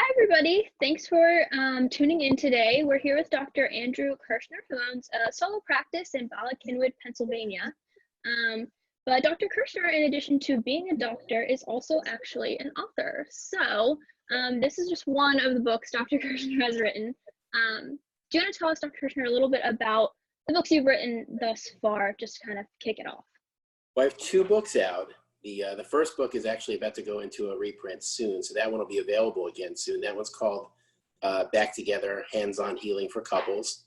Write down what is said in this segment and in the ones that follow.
Hi, everybody. Thanks for tuning in today. We're here with Dr. Andrew Kirschner, who owns a solo practice in Bala Cynwyd, Pennsylvania. But Dr. Kirschner, in addition to being a doctor, is also actually an author. So this is just one of the books Dr. Kirschner has written. Do you want to tell us, Dr. Kirschner, a little bit about the books you've written thus far, just to kind of kick it off? Well, I have two books out. The first book is actually about to go into a reprint soon, so that one will be available again soon. That one's called Back Together, Hands-On Healing for Couples.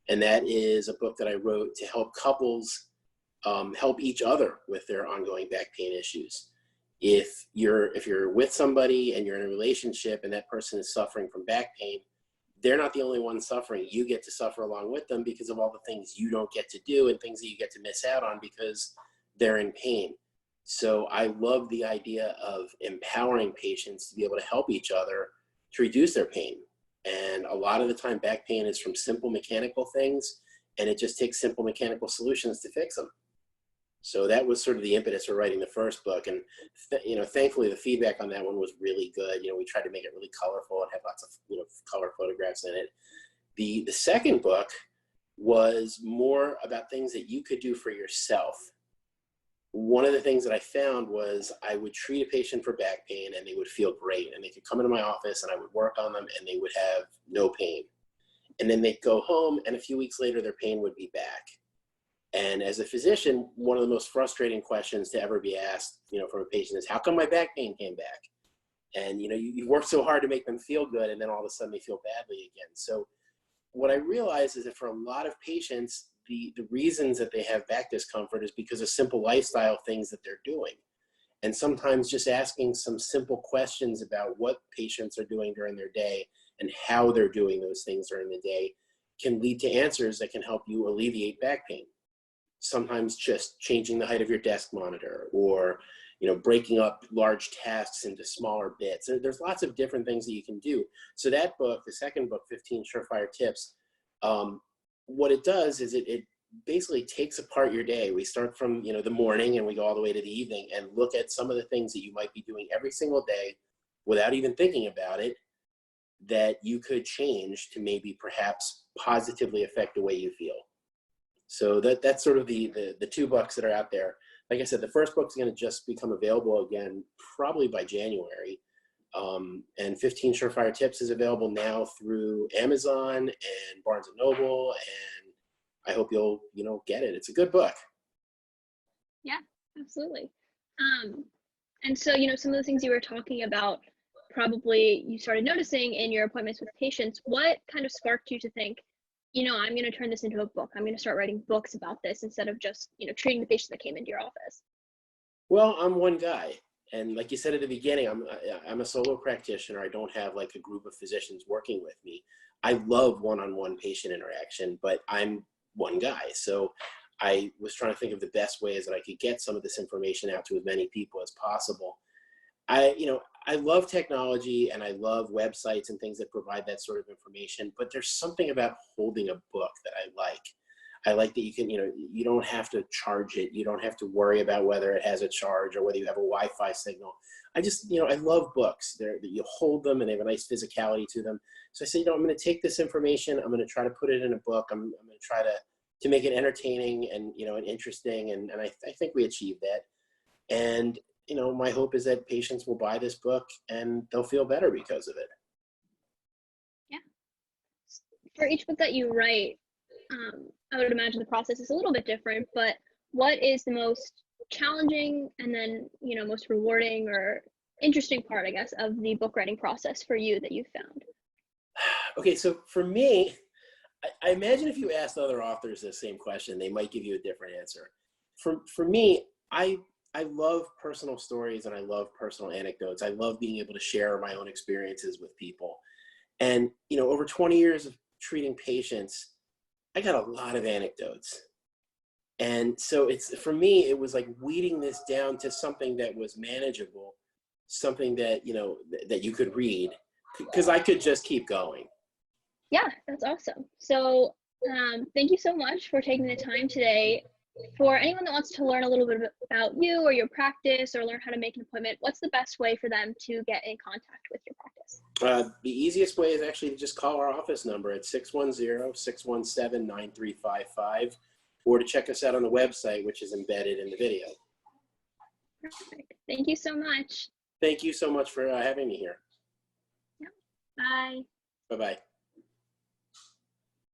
And that is a book that I wrote to help couples help each other with their ongoing back pain issues. If you're with somebody and you're in a relationship and that person is suffering from back pain, they're not the only one suffering. You get to suffer along with them because of all the things you don't get to do and things that you get to miss out on because they're in pain. So I love the idea of empowering patients to be able to help each other to reduce their pain. And a lot of the time back pain is from simple mechanical things, and it just takes simple mechanical solutions to fix them. So that was sort of the impetus for writing the first book. And thankfully the feedback on that one was really good. We tried to make it really colorful and have lots of color photographs in it. The second book was more about things that you could do for yourself. One of the things that I found was I would treat a patient for back pain and they would feel great, and they could come into my office and I would work on them and they would have no pain. And then they'd go home and a few weeks later their pain would be back. And as a physician, one of the most frustrating questions to ever be asked, from a patient is, how come my back pain came back? And you work so hard to make them feel good, and then all of a sudden they feel badly again. So what I realized is that for a lot of patients, the reasons that they have back discomfort is because of simple lifestyle things that they're doing. And sometimes just asking some simple questions about what patients are doing during their day and how they're doing those things during the day can lead to answers that can help you alleviate back pain. Sometimes just changing the height of your desk monitor, or breaking up large tasks into smaller bits. There's lots of different things that you can do. So that book, the second book, 15 Surefire Tips, what it does is it basically takes apart your day. We start from the morning and we go all the way to the evening and look at some of the things that you might be doing every single day without even thinking about it that you could change to maybe perhaps positively affect the way you feel. So that's sort of the two books that are out there. Like I said, the first book's going to just become available again probably by January. And 15 Surefire Tips is available now through Amazon and Barnes & Noble, and I hope you'll, get it. It's a good book. Yeah, absolutely. And so, some of the things you were talking about, probably you started noticing in your appointments with patients. What kind of sparked you to think, I'm going to turn this into a book. I'm going to start writing books about this instead of just, treating the patients that came into your office? Well, I'm one guy. And like you said at the beginning, I'm a solo practitioner. I don't have like a group of physicians working with me. I love one-on-one patient interaction, but I'm one guy. So I was trying to think of the best ways that I could get some of this information out to as many people as possible. I love technology and I love websites and things that provide that sort of information, but there's something about holding a book that I like. I like that you can, you don't have to charge it. You don't have to worry about whether it has a charge or whether you have a Wi-Fi signal. I just, I love books. You hold them and they have a nice physicality to them. So I said, I'm going to take this information. I'm going to try to put it in a book. I'm going to try to make it entertaining and, and interesting. And I think we achieved that. And, my hope is that patients will buy this book and they'll feel better because of it. Yeah. For each book that you write, I would imagine the process is a little bit different, but what is the most challenging and then, most rewarding or interesting part, I guess, of the book writing process for you that you've found? Okay, so for me, I imagine if you asked other authors the same question, they might give you a different answer. For me, I love personal stories and I love personal anecdotes. I love being able to share my own experiences with people. And, over 20 years of treating patients, I got a lot of anecdotes. And so for me, it was like weeding this down to something that was manageable, something that, that you could read, because I could just keep going. Yeah, that's awesome. So thank you so much for taking the time today For anyone that wants to learn a little bit about you or your practice or learn how to make an appointment, what's the best way for them to get in contact with your practice? The easiest way is actually to just call our office number at 610-617-9355, or to check us out on the website, which is embedded in the video. Perfect. Thank you so much. Thank you so much for having me here. Yeah. Bye. Bye-bye.